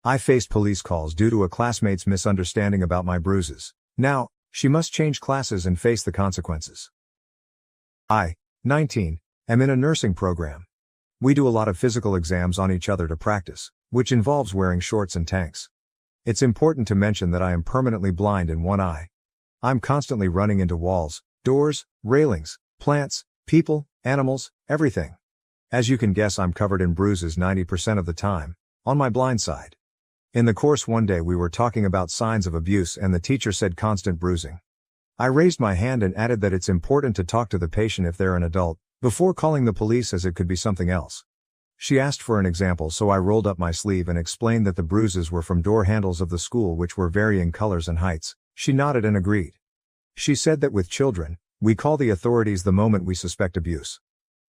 I faced police calls due to a classmate's misunderstanding about my bruises. Now, she must change classes and face the consequences. I, 19, am in a nursing program. We do a lot of physical exams on each other to practice, which involves wearing shorts and tanks. It's important to mention that I am permanently blind in one eye. I'm constantly running into walls, doors, railings, plants, people, animals, everything. As you can guess, I'm covered in bruises 90% of the time, on my blind side. In the course one day we were talking about signs of abuse and the teacher said constant bruising. I raised my hand and added that it's important to talk to the patient if they're an adult, before calling the police, as it could be something else. She asked for an example, so I rolled up my sleeve and explained that the bruises were from door handles of the school, which were varying colors and heights. She nodded and agreed. She said that with children, we call the authorities the moment we suspect abuse.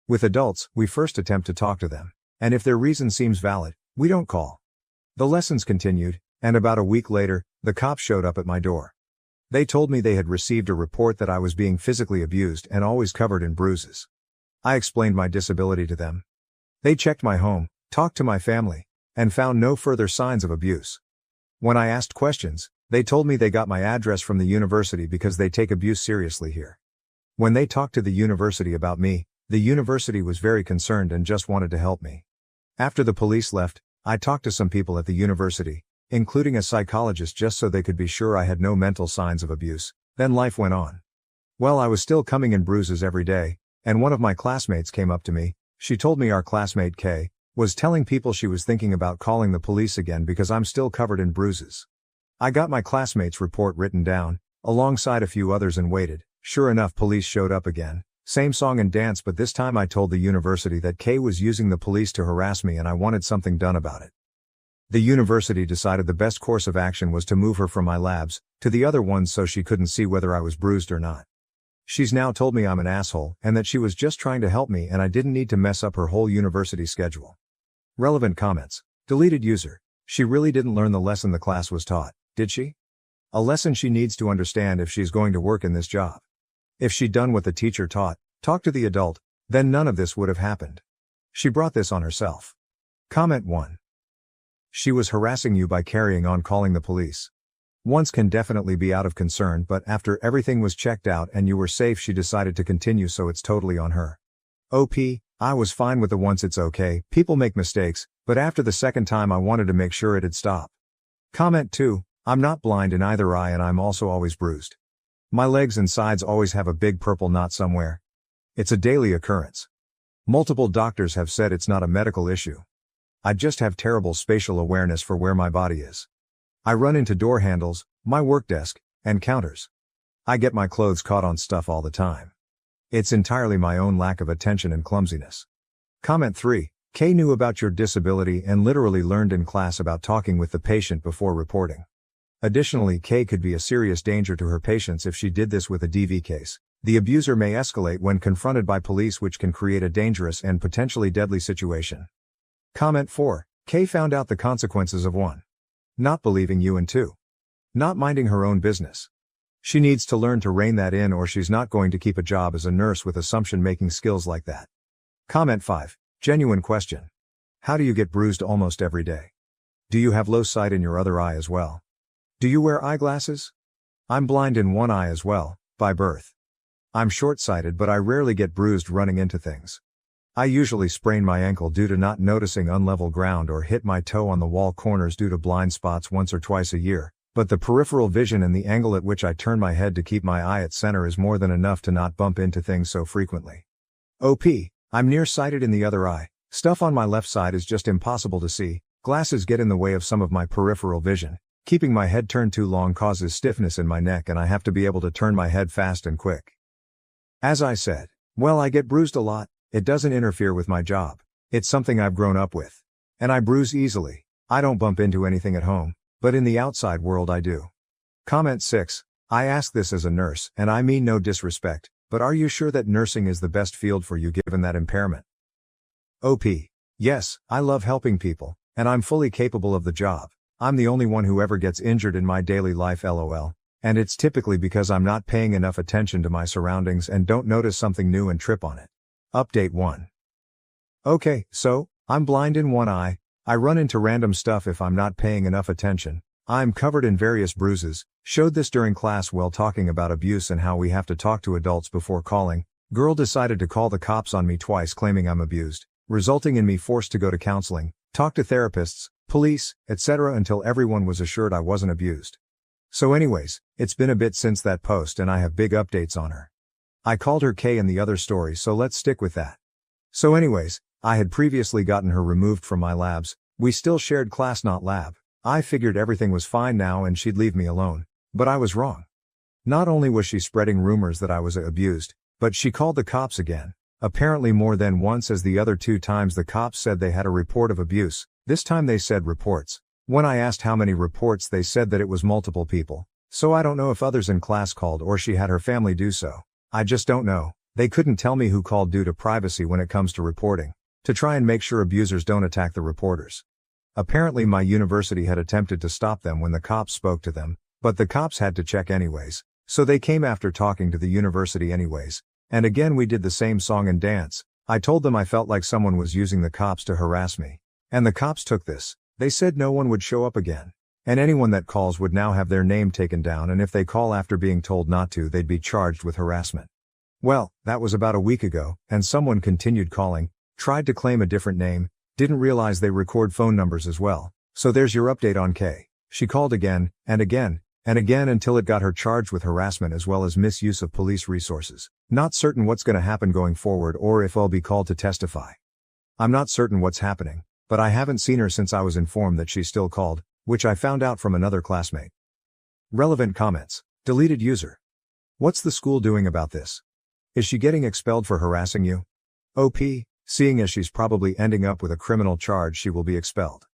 With adults, we first attempt to talk to them, and if their reason seems valid, we don't call. The lessons continued, and about a week later, the cops showed up at my door. They told me they had received a report that I was being physically abused and always covered in bruises. I explained my disability to them. They checked my home, talked to my family, and found no further signs of abuse. When I asked questions, they told me they got my address from the university because they take abuse seriously here. When they talked to the university about me, the university was very concerned and just wanted to help me. After the police left, I talked to some people at the university, including a psychologist, just so they could be sure I had no mental signs of abuse. Then life went on. Well, I was still coming in bruises every day, and one of my classmates came up to me. She told me our classmate Kay was telling people she was thinking about calling the police again because I'm still covered in bruises. I got my classmate's report written down, alongside a few others, and waited. Sure enough, police showed up again. Same song and dance, but this time I told the university that Kay was using the police to harass me and I wanted something done about it. The university decided the best course of action was to move her from my labs to the other ones so she couldn't see whether I was bruised or not. She's now told me I'm an asshole and that she was just trying to help me and I didn't need to mess up her whole university schedule. Relevant comments. Deleted user. She really didn't learn the lesson the class was taught, did she? A lesson she needs to understand if she's going to work in this job. If she'd done what the teacher taught, talked to the adult, then none of this would have happened. She brought this on herself. Comment 1. She was harassing you by carrying on calling the police. Once can definitely be out of concern, but after everything was checked out and you were safe, she decided to continue, so it's totally on her. OP, I was fine with the once, it's okay, people make mistakes, but after the second time I wanted to make sure it'd stop. Comment 2, I'm not blind in either eye and I'm also always bruised. My legs and sides always have a big purple knot somewhere. It's a daily occurrence. Multiple doctors have said it's not a medical issue. I just have terrible spatial awareness for where my body is. I run into door handles, my work desk, and counters. I get my clothes caught on stuff all the time. It's entirely my own lack of attention and clumsiness. Comment 3, Kay knew about your disability and literally learned in class about talking with the patient before reporting. Additionally, Kay could be a serious danger to her patients if she did this with a DV case. The abuser may escalate when confronted by police, which can create a dangerous and potentially deadly situation. Comment 4, Kay found out the consequences of 1. Not believing you, and 2. Not minding her own business. She needs to learn to rein that in, or she's not going to keep a job as a nurse with assumption-making skills like that. Comment 5, genuine question. How do you get bruised almost every day? Do you have low sight in your other eye as well? Do you wear eyeglasses? I'm blind in one eye as well, by birth. I'm short-sighted, but I rarely get bruised running into things. I usually sprain my ankle due to not noticing unlevel ground or hit my toe on the wall corners due to blind spots once or twice a year, but the peripheral vision and the angle at which I turn my head to keep my eye at center is more than enough to not bump into things so frequently. OP, I'm nearsighted in the other eye. Stuff on my left side is just impossible to see. Glasses get in the way of some of my peripheral vision. Keeping my head turned too long causes stiffness in my neck and I have to be able to turn my head fast and quick. As I said, well, I get bruised a lot. It doesn't interfere with my job. It's something I've grown up with. And I bruise easily. I don't bump into anything at home, but in the outside world I do. Comment 6, I ask this as a nurse, and I mean no disrespect, but are you sure that nursing is the best field for you given that impairment? OP, yes, I love helping people, and I'm fully capable of the job. I'm the only one who ever gets injured in my daily life, lol. And it's typically because I'm not paying enough attention to my surroundings and don't notice something new and trip on it. Update 1. Okay, so, I'm blind in one eye. I run into random stuff if I'm not paying enough attention. I'm covered in various bruises. Showed this during class while talking about abuse and how we have to talk to adults before calling. Girl decided to call the cops on me twice claiming I'm abused, resulting in me forced to go to counseling, talk to therapists, police, etc. until everyone was assured I wasn't abused. So anyways, it's been a bit since that post and I have big updates on her. I called her K in the other story, so let's stick with that. So anyways, I had previously gotten her removed from my labs. We still shared class, not lab. I figured everything was fine now and she'd leave me alone. But I was wrong. Not only was she spreading rumors that I was abused, but she called the cops again. Apparently more than once, as the other 2 times the cops said they had a report of abuse. This time they said reports. When I asked how many reports, they said that it was multiple people. So I don't know if others in class called or she had her family do so. I just don't know. They couldn't tell me who called due to privacy when it comes to reporting, to try and make sure abusers don't attack the reporters. Apparently my university had attempted to stop them when the cops spoke to them, but the cops had to check anyways, so they came after talking to the university anyways. And again we did the same song and dance. I told them I felt like someone was using the cops to harass me. And the cops took this. They said no one would show up again. And anyone that calls would now have their name taken down, and if they call after being told not to, they'd be charged with harassment. Well, that was about a week ago, and someone continued calling, tried to claim a different name, didn't realize they record phone numbers as well. So there's your update on K. She called again, and again, and again until it got her charged with harassment as well as misuse of police resources. Not certain what's gonna happen going forward or if I'll be called to testify. I'm not certain what's happening, but I haven't seen her since I was informed that she's still called, which I found out from another classmate. Relevant comments. Deleted user. What's the school doing about this? Is she getting expelled for harassing you? OP, seeing as she's probably ending up with a criminal charge, she will be expelled.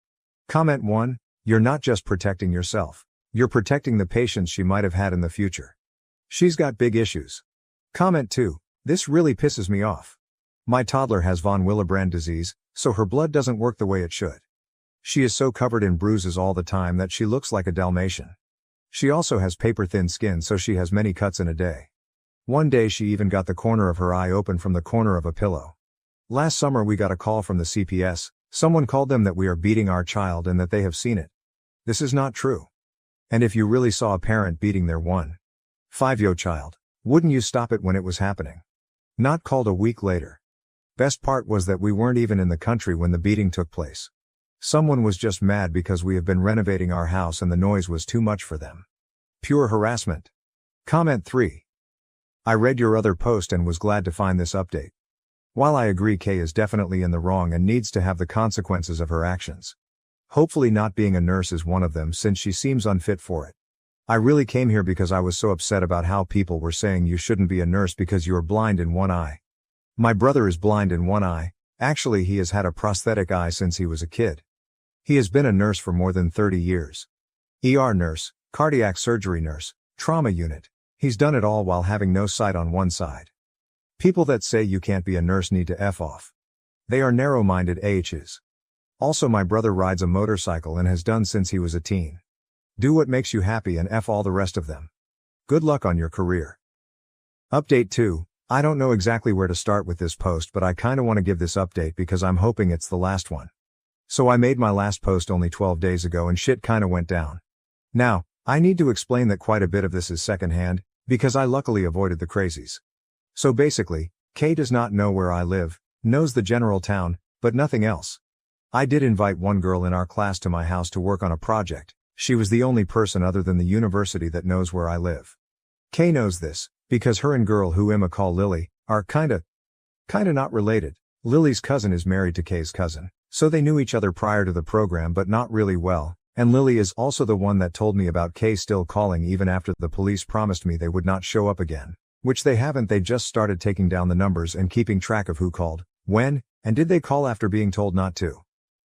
Comment 1, you're not just protecting yourself. You're protecting the patients she might have had in the future. She's got big issues. Comment 2, this really pisses me off. My toddler has von Willebrand disease, so her blood doesn't work the way it should. She is so covered in bruises all the time that she looks like a Dalmatian. She also has paper-thin skin, so she has many cuts in a day. One day she even got the corner of her eye open from the corner of a pillow. Last summer we got a call from the CPS, someone called them that we are beating our child and that they have seen it. This is not true. And if you really saw a parent beating their 1-5-year-old child, wouldn't you stop it when it was happening? Not called a week later. Best part was that we weren't even in the country when the beating took place. Someone was just mad because we have been renovating our house and the noise was too much for them. Pure harassment. Comment 3. I read your other post and was glad to find this update. While I agree Kay is definitely in the wrong and needs to have the consequences of her actions. Hopefully not being a nurse is one of them, since she seems unfit for it. I really came here because I was so upset about how people were saying you shouldn't be a nurse because you are blind in one eye. My brother is blind in one eye. Actually, he has had a prosthetic eye since he was a kid. He has been a nurse for more than 30 years. ER nurse, cardiac surgery nurse, trauma unit. He's done it all while having no sight on one side. People that say you can't be a nurse need to F off. They are narrow-minded AHs. Also, my brother rides a motorcycle and has done since he was a teen. Do what makes you happy and F all the rest of them. Good luck on your career. Update 2. I don't know exactly where to start with this post, but I kinda want to give this update because I'm hoping it's the last one. So I made my last post only 12 days ago and shit kinda went down. Now, I need to explain that quite a bit of this is secondhand, because I luckily avoided the crazies. So basically, Kay does not know where I live, knows the general town, but nothing else. I did invite one girl in our class to my house to work on a project. She was the only person other than the university that knows where I live. Kay knows this, because her and girl who Emma call Lily, are kinda not related. Lily's cousin is married to Kay's cousin, so they knew each other prior to the program but not really well, and Lily is also the one that told me about Kay still calling even after the police promised me they would not show up again. Which they haven't. They just started taking down the numbers and keeping track of who called, when, and did they call after being told not to.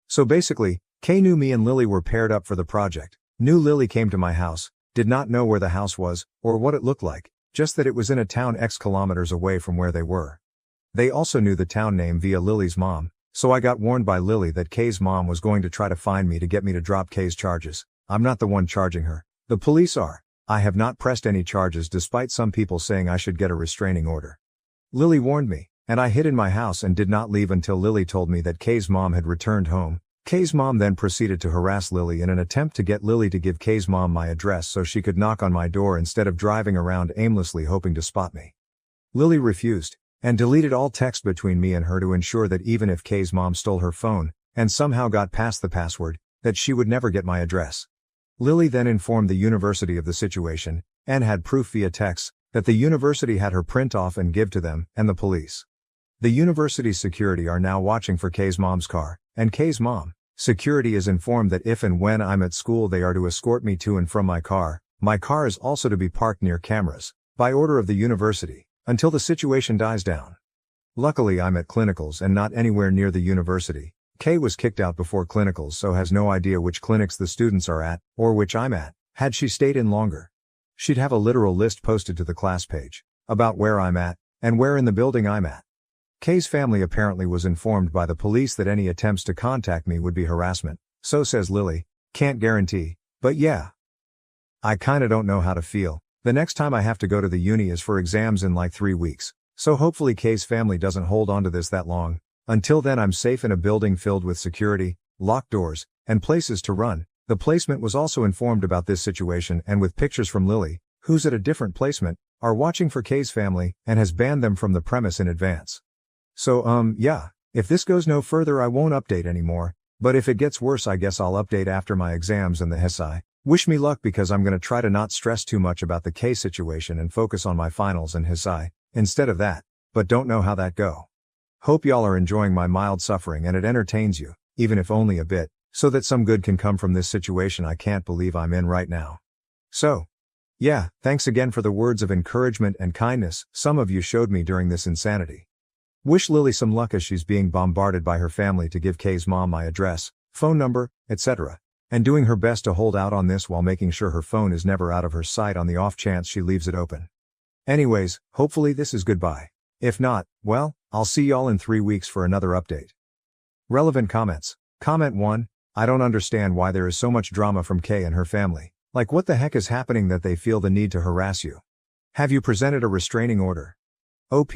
So basically, Kay knew me and Lily were paired up for the project, knew Lily came to my house, did not know where the house was, or what it looked like, just that it was in a town X kilometers away from where they were. They also knew the town name via Lily's mom, so I got warned by Lily that Kay's mom was going to try to find me to get me to drop Kay's charges. I'm not the one charging her, the police are. I have not pressed any charges despite some people saying I should get a restraining order. Lily warned me, and I hid in my house and did not leave until Lily told me that Kay's mom had returned home, Kay's mom then proceeded to harass Lily in an attempt to get Lily to give Kay's mom my address so she could knock on my door instead of driving around aimlessly hoping to spot me. Lily refused, and deleted all text between me and her to ensure that even if Kay's mom stole her phone, and somehow got past the password, that she would never get my address. Lily then informed the university of the situation, and had proof via text, that the university had her print off and give to them, and the police. The university's security are now watching for Kay's mom's car, and Kay's mom, security is informed that if and when I'm at school they are to escort me to and from my car is also to be parked near cameras, by order of the university, until the situation dies down. Luckily I'm at clinicals and not anywhere near the university. Kay was kicked out before clinicals so has no idea which clinics the students are at, or which I'm at. Had she stayed in longer, she'd have a literal list posted to the class page, about where I'm at, and where in the building I'm at. Kay's family apparently was informed by the police that any attempts to contact me would be harassment, so says Lily. Can't guarantee, but yeah. I kinda don't know how to feel. The next time I have to go to the uni is for exams in like 3 weeks, so hopefully Kay's family doesn't hold on to this that long. Until then I'm safe in a building filled with security, locked doors, and places to run. The placement was also informed about this situation and with pictures from Lily, who's at a different placement, are watching for Kay's family, and has banned them from the premise in advance. So yeah, if this goes no further I won't update anymore, but if it gets worse I guess I'll update after my exams and the HSI. Wish me luck because I'm gonna try to not stress too much about the K situation and focus on my finals and HSI, instead of that, but don't know how that go. Hope y'all are enjoying my mild suffering and it entertains you, even if only a bit, so that some good can come from this situation I can't believe I'm in right now. So, yeah, thanks again for the words of encouragement and kindness some of you showed me during this insanity. Wish Lily some luck as she's being bombarded by her family to give Kay's mom my address, phone number, etc., and doing her best to hold out on this while making sure her phone is never out of her sight on the off chance she leaves it open. Anyways, hopefully this is goodbye. If not, well, I'll see y'all in 3 weeks for another update. Relevant comments. Comment 1, I don't understand why there is so much drama from Kay and her family. Like what the heck is happening that they feel the need to harass you? Have you presented a restraining order? OP,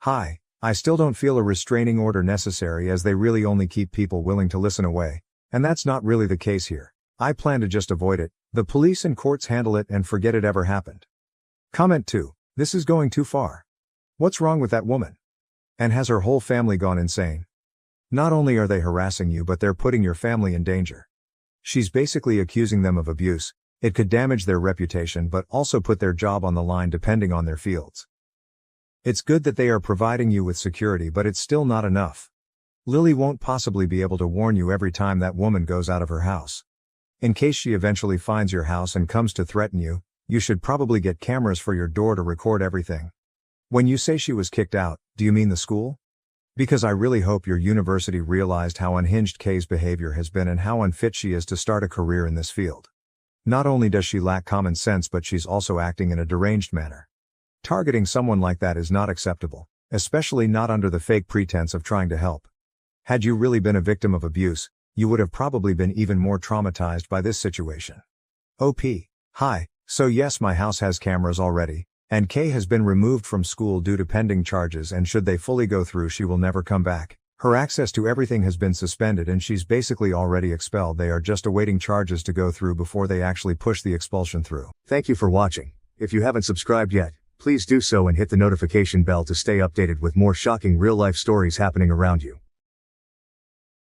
hi, I still don't feel a restraining order necessary as they really only keep people willing to listen away, and that's not really the case here. I plan to just avoid it, the police and courts handle it and forget it ever happened. Comment 2, this is going too far. What's wrong with that woman? And has her whole family gone insane? Not only are they harassing you but they're putting your family in danger. She's basically accusing them of abuse. It could damage their reputation but also put their job on the line depending on their fields. It's good that they are providing you with security but it's still not enough. Lily won't possibly be able to warn you every time that woman goes out of her house. In case she eventually finds your house and comes to threaten you, you should probably get cameras for your door to record everything. When you say she was kicked out, do you mean the school? Because I really hope your university realized how unhinged Kay's behavior has been and how unfit she is to start a career in this field. Not only does she lack common sense but she's also acting in a deranged manner. Targeting someone like that is not acceptable, especially not under the fake pretense of trying to help. Had you really been a victim of abuse, you would have probably been even more traumatized by this situation. OP, hi, so yes my house has cameras already. And Kay has been removed from school due to pending charges and should they fully go through she will never come back. Her access to everything has been suspended and she's basically already expelled. They are just awaiting charges to go through before they actually push the expulsion through. Thank you for watching. If you haven't subscribed yet, please do so and hit the notification bell to stay updated with more shocking real-life stories happening around you.